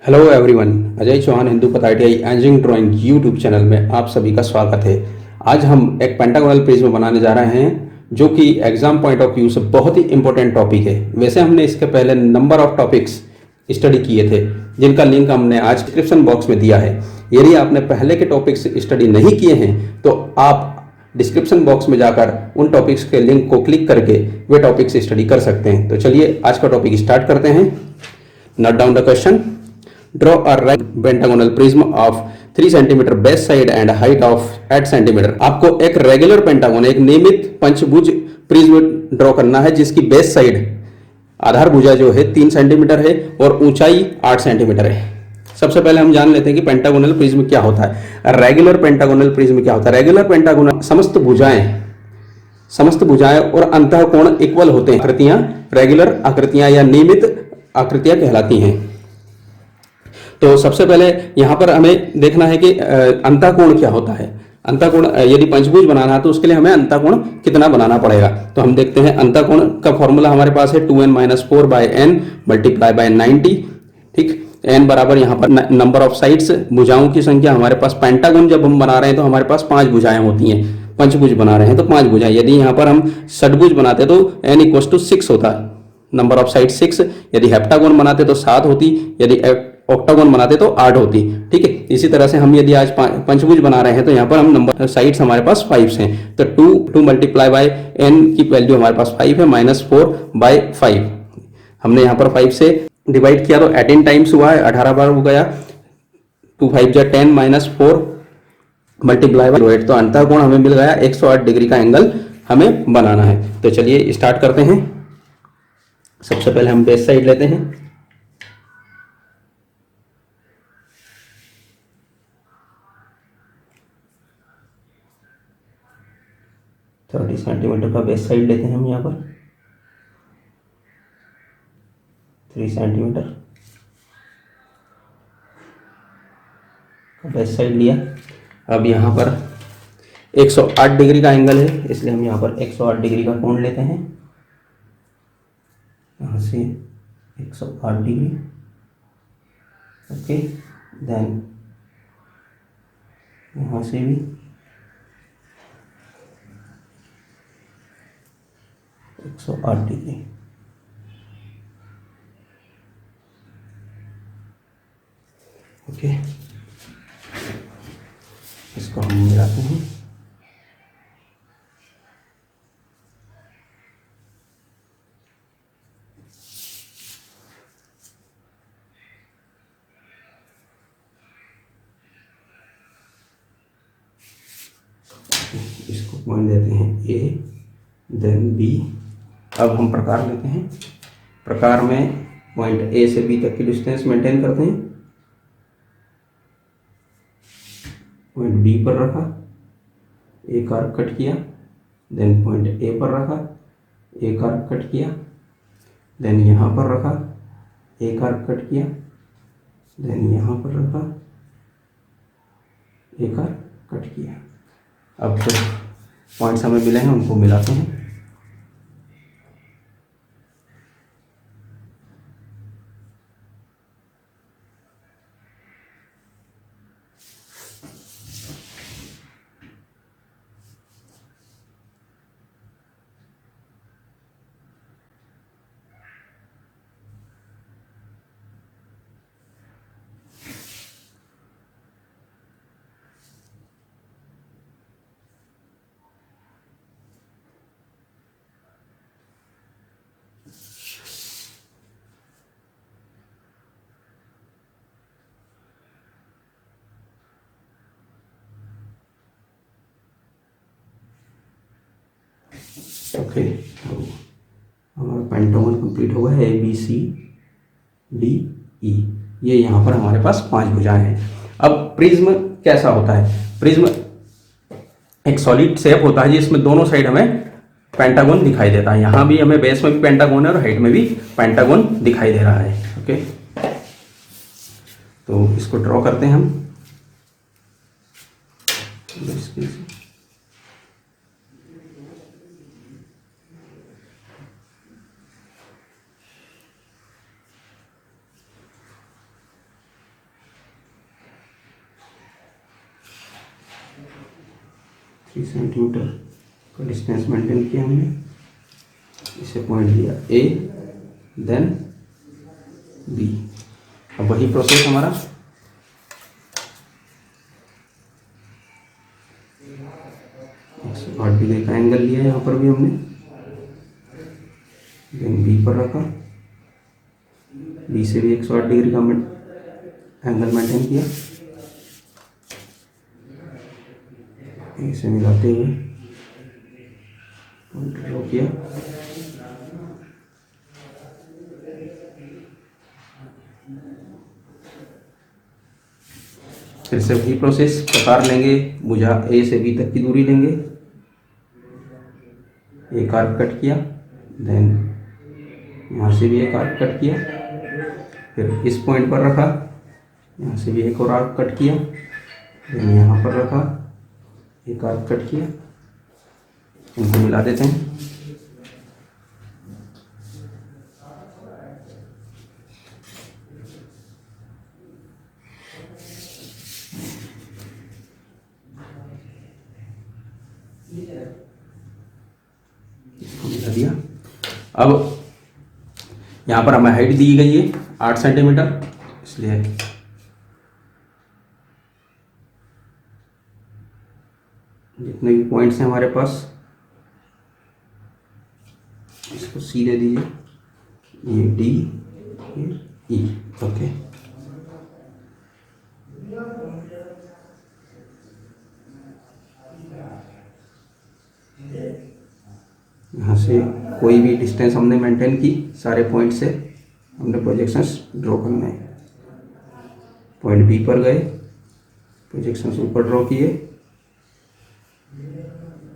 Hello everyone, Ajay Chauhan Hindu पथ ITI engineering drawing YouTube channel में आप सभी का स्वागत है। आज हम एक पेंटागोनल प्रिज्म बनाने जा रहे हैं जो कि एग्जाम पॉइंट ऑफ व्यू से बहुत ही इंपॉर्टेंट टॉपिक है। वैसे हमने इसके पहले नंबर ऑफ टॉपिक्स स्टडी किए थे जिनका लिंक हमने आज डिस्क्रिप्शन बॉक्स में दिया है। यदि आपने पहले के टॉपिक्स स्टडी नहीं किए हैं तो आप डिस्क्रिप्शन बॉक्स में जाकर उन टॉपिक्स के लिंक को क्लिक करके वे टॉपिक्स स्टडी कर सकते हैं। तो चलिए आज का टॉपिक स्टार्ट करते हैं। Note down the question. Draw a right pentagonal prism of 3 centimetre base side and height of 8 centimetre. आपको एक रेगुलर पेंटागन, एक नियमित पंचभुज प्रिज्म ड्रॉ करना है जिसकी बेस साइड, आधार भुजा जो है 3 सेंटीमीटर है और ऊंचाई 8 सेंटीमीटर है। सबसे पहले हम जान लेते हैं कि पेंटागोनल प्रिज्म क्या होता है। रेगुलर पेंटागोनल प्रिज्म क्या होता है। रेगुलर पेंटागोनल समस्त भुजाएं और अंतःकोण इक्वल होते हैं। आकृतियां रेगुलर आकृतियां या नियमित आकृतियां कहलाती हैं। तो सबसे पहले यहां पर हमें देखना है कि अंतःकोण क्या होता है। अंतःकोण यदि पंचभुज बनाना है तो उसके लिए हमें अंतःकोण कितना बनाना पड़ेगा। तो हम देखते हैं अंतःकोण का फॉर्मूला हमारे पास है 2n-4/n मल्टीप्लाई बाय 90। ठीक, n बराबर यहाँ पर नंबर ऑफ साइड्स, भुजाओं की संख्या। हमारे पास पेंटागन जब हम बना रहे हैं तो हमारे पास 5 भुजाएं होती हैं। पंचभुज बना रहे हैं तो 5 भुजाएं। यदि यहाँ पर हम षटभुज बनाते तो n=6 होता, नंबर ऑफ साइड 6। यदि हेप्टागोन बनाते तो 7 होती, यदि ऑक्टागोन बनाते तो 8 होती। ठीक है, इसी तरह से हम यदि आज पंचभुज बना रहे हैं तो यहाँ पर हम नंबर साइड्स हमारे पास 5 हैं। तो 2 मल्टीप्लाई बाय n की वैल्यू हमारे पास 5 है, -4/5। हमने यहाँ पर 5 से डिवाइड किया तो 18 टाइम्स हुआ है, 18 बार हो गया। 2 5 जा 10 -4 मल्टीप्लाई बाय 8। तो अंतःकोण हमें मिल गया 108 डिग्री का एंगल हमें बनाना है। तो चलिए स्टार्ट करते हैं। सबसे पहले हम बेस साइड लेते हैं। 30 सेंटीमीटर का बेस साइड लेते हैं हम यहाँ पर 3 सेंटीमीटर का बेस साइड लिया। अब यहाँ पर 108 डिग्री का एंगल है, इसलिए हम यहाँ पर 108 डिग्री का कोण लेते हैं। यहाँ से 108 डिग्री। ओके, देन यहाँ से भी 108 डिग्री। ओके, इसको हम मिलाते हैं। इसको पॉइंट देते हैं A, देन B। अब हम प्रकार लेते हैं। प्रकार में पॉइंट A से B तक की डिस्टेंस मेंटेन करते हैं। पॉइंट B पर रखा, एक आर्क कट किया, देन पॉइंट A पर रखा, एक आर्क कट किया, देन यहाँ पर रखा, एक आर्क कट किया, देन यहाँ पर रखा, एक आर्क कट किया। अब जो पॉइंट्स हमें मिले हैं उनको मिलाते हैं। ओके, तो हमारा पेंटागन कंप्लीट हो गया है। ABCDE, ये यहाँ पर हमारे पास 5 भुजाएं हैं। अब प्रिज्म कैसा होता है। प्रिज्म एक सॉलिड शेप होता है जिसमें दोनों साइड हमें पेंटागन दिखाई देता है। यहाँ भी हमें बेस में भी पेंटागन है और हाइट में भी पेंटागन दिखाई दे रहा है। ओके, तो इसको ड्रॉ करते हैं हम। 3 सेंटीमीटर का डिस्टेंस मेंटेन किया हमने, इसे पॉइंट दिया ए, देन बी। अब वही प्रोसेस हमारा डिग्री का एंगल लिया, यहाँ पर भी हमने देन बी पर रखा, बी से भी 108 डिग्री का एंगल मेंटेन किया, इसे मिलाते हुए पॉइंट ड्रॉ किया। फिर से वही प्रोसेस प्रकार लेंगे, भुजा ए से बी तक की दूरी लेंगे, एक आर्क कट किया, देन यहाँ से भी एक आर्क कट किया, फिर इस पॉइंट पर रखा, यहाँ से भी एक और आर्क कट किया, देन यहाँ पर रखा, एक आर्क कट किया, इनको मिला देते हैं। इसको मिला दिया। अब यहाँ पर हमें हाइट दी गई है 8 सेंटीमीटर, इसलिए जितने भी पॉइंट्स हैं हमारे पास इसको सी दे दीजिए, ये डी, ये ई, ओके। यहाँ से कोई भी डिस्टेंस हमने मेंटेन की, सारे पॉइंट से हमने प्रोजेक्शंस ड्रॉ करना है। पॉइंट बी पर गए, प्रोजेक्शंस ऊपर ड्रॉ किए,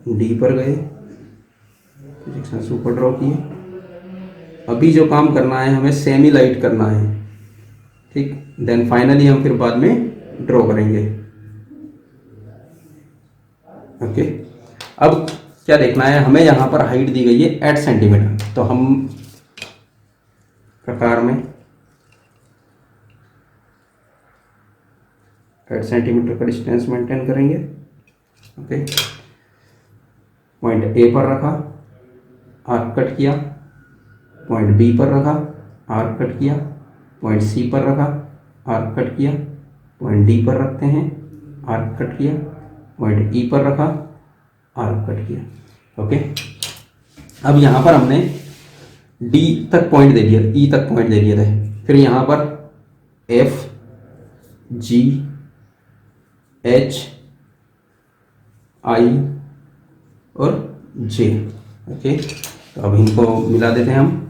डी पर गए, प्रोजेक्शंस ऊपर ड्रॉ किए। अभी जो काम करना है हमें सेमी लाइट करना है, ठीक, देन फाइनली हम फिर बाद में ड्रॉ करेंगे, ओके। अब क्या देखना है हमें, यहाँ पर हाइट दी गई है 8 सेंटीमीटर, तो हम प्रकार में 8 सेंटीमीटर का डिस्टेंस मेंटेन करेंगे, ओके। पॉइंट ए पर रखा, आर्क कट किया, पॉइंट बी पर रखा, आर्क कट किया, पॉइंट सी पर रखा, आर्क कट किया, पॉइंट डी पर रखते हैं, आर्क कट किया, पॉइंट ई पर रखा, आर्क कट किया, ओके। अब यहाँ पर हमने डी तक पॉइंट दे दिया, ई तक पॉइंट दे दिए थे, फिर यहाँ पर एफ, जी, एच, आई और जे, ओके। तो अब इनको मिला देते हैं हम।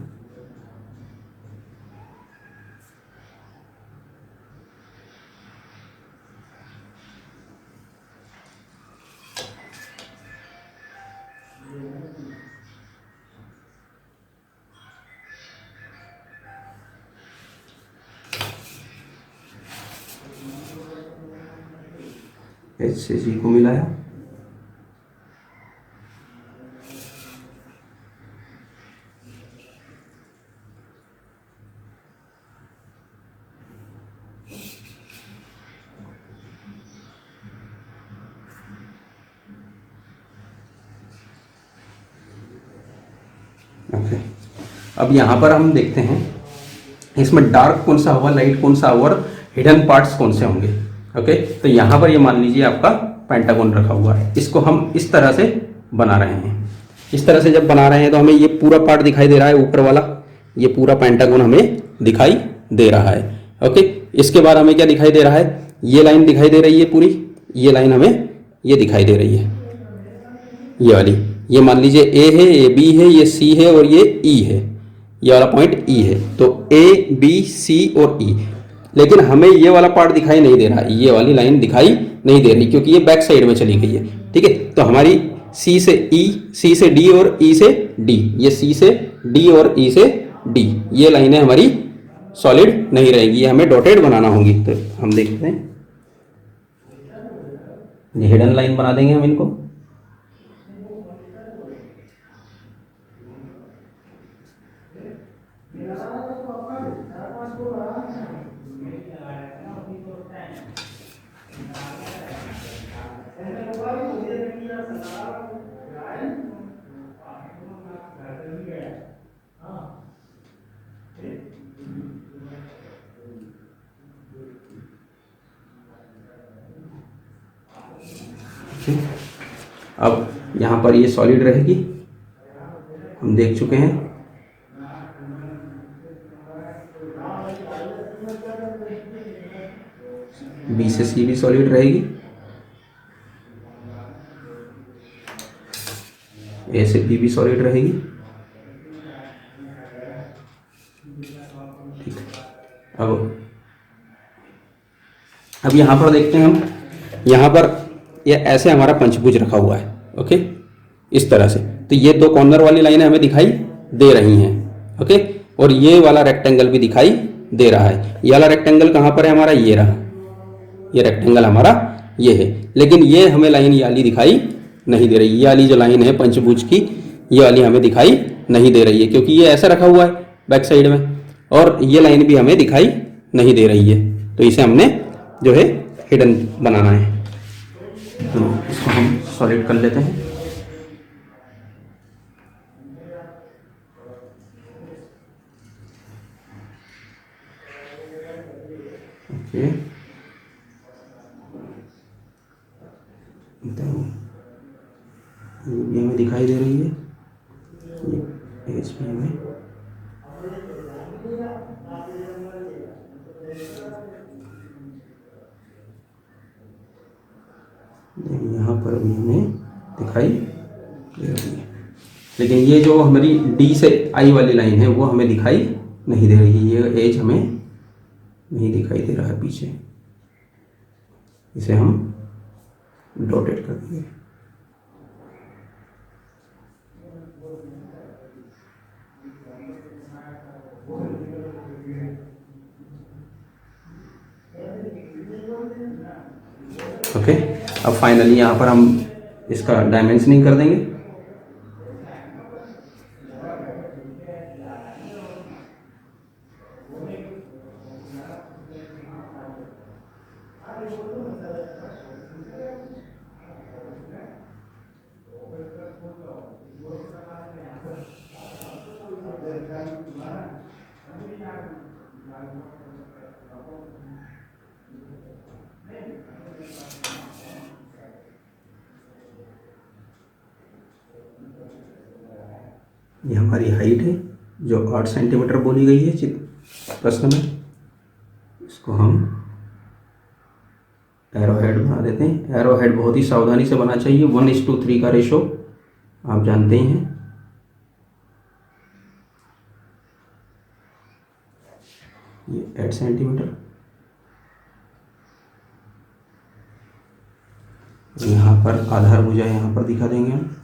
एच से जी को मिलाया, ओके। अब यहाँ पर हम देखते हैं इसमें डार्क कौन सा हुआ, लाइट कौन सा हुआ और हिडन पार्ट्स कौन से होंगे, ओके। तो यहाँ पर ये मान लीजिए आपका पेंटागन रखा हुआ है, इसको हम इस तरह से बना रहे हैं। इस तरह से जब बना रहे हैं तो हमें ये पूरा पार्ट दिखाई दे रहा है, ऊपर वाला ये पूरा पेंटागन हमें दिखाई दे रहा है, ओके। इसके बाद हमें क्या दिखाई दे रहा है, ये लाइन दिखाई दे रही है पूरी, ये लाइन हमें ये दिखाई दे रही है, ये वाली, ये मान लीजिए ए है, ये बी है, ये सी है और ये ई है, ये वाला पॉइंट ई है। तो ए, बी, सी और ई, लेकिन हमें ये वाला पार्ट दिखाई नहीं दे रहा, ये वाली लाइन दिखाई नहीं दे रही क्योंकि ये बैक साइड में चली गई है, ठीक है। तो हमारी सी से ई, सी से डी और ई से डी, ये सी से डी और ई से डी, ये लाइनें हमारी सॉलिड नहीं रहेगी, ये हमें डॉटेड बनाना होगी। तो हम देखते हैं, ये हिडन लाइन बना देंगे हम इनको। ओके, अब यहाँ पर ये सॉलिड रहेगी, हम देख चुके हैं। बी से सी भी सॉलिड रहेगी, ए से बी भी सॉलिड रहेगी। ठीक, अब यहाँ पर देखते हैं हम, यहाँ पर ये ऐसे हमारा पंचभुज रखा हुआ है। ओके, इस तरह से, तो ये दो कॉर्नर वाली लाइनें हमें दिखाई दे रही हैं। ओके, और ये वाला रेक्टेंगल भी दिखाई दे रहा है। ये वाला रेक्टेंगल कहाँ पर है हमारा, ये रहा, ये रेक्टेंगल हमारा ये है। लेकिन ये हमें लाइन ये वाली दिखाई नहीं दे रही, ये वाली जो लाइन है पंचभुज की, ये वाली हमें दिखाई नहीं दे रही है, क्योंकि ये ऐसा रखा हुआ है बैक साइड में, और ये लाइन भी हमें दिखाई नहीं दे रही है। तो इसे हमने जो है हिडन बनाना है। तो इसको हम सॉलिड कर लेते हैं। ओके, तो ये भी हमें दिखाई दे रही है, ये एच भी हमें, यहाँ पर भी हमें दिखाई दे रही है। लेकिन ये जो हमारी डी से आई वाली लाइन है वो हमें दिखाई नहीं दे रही है, ये एज हमें नहीं दिखाई दे रहा है पीछे, इसे हम डॉटेड कर देंगे। ओके, अब फाइनली यहाँ पर हम इसका डायमेंशनिंग कर देंगे। ये हमारी हाइट है जो 8 सेंटीमीटर बोली गई है प्रश्न में। इसको हम एरो हेड बना देते हैं। एरो हेड बहुत ही सावधानी से बना चाहिए, 1:3 का रेशो आप जानते ही हैं। ये 8 सेंटीमीटर, यहाँ पर आधार भुजा यहाँ पर दिखा देंगे हम।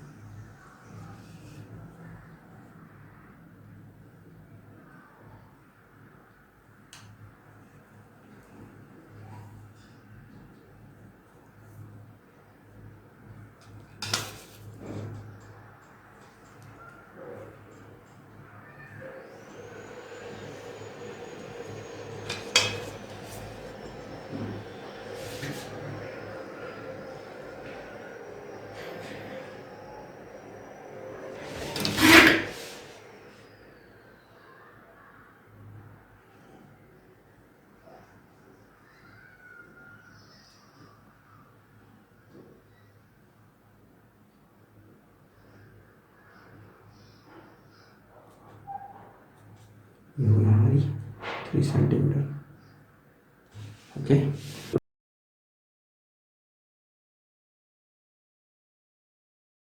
ये होगी हमारी 3 सेंटीमीटर। ओके।